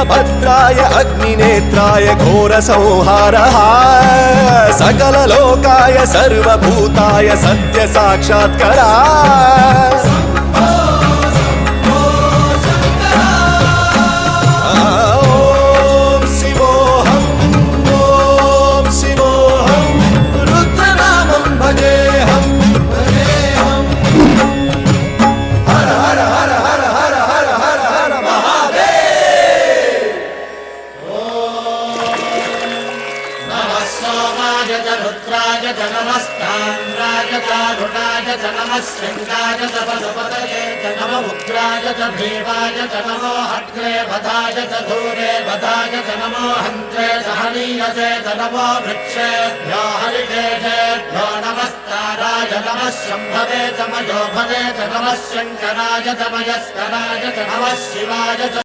वीरभद्राय अग्निनेत्राय घोरसंहारः सकललोकाय सर्वभूताय सत्यसाक्षात्करा रुद्राय च नमस्ताम्राय च रुणाय च नमः शङ्काय च पशुपतये च नमः उग्राय च भीमाय च नमो हग्रे वधाय च धूरे वधाय च नमो हन्त्रे च हनीयसे च नमो वृक्षेभ्यो हरिकेशेभ्यो नमस्ताराय नमः शम्भवे च मयोभवे च नमः शङ्कराय च मयस्कराय च नमः शिवाय च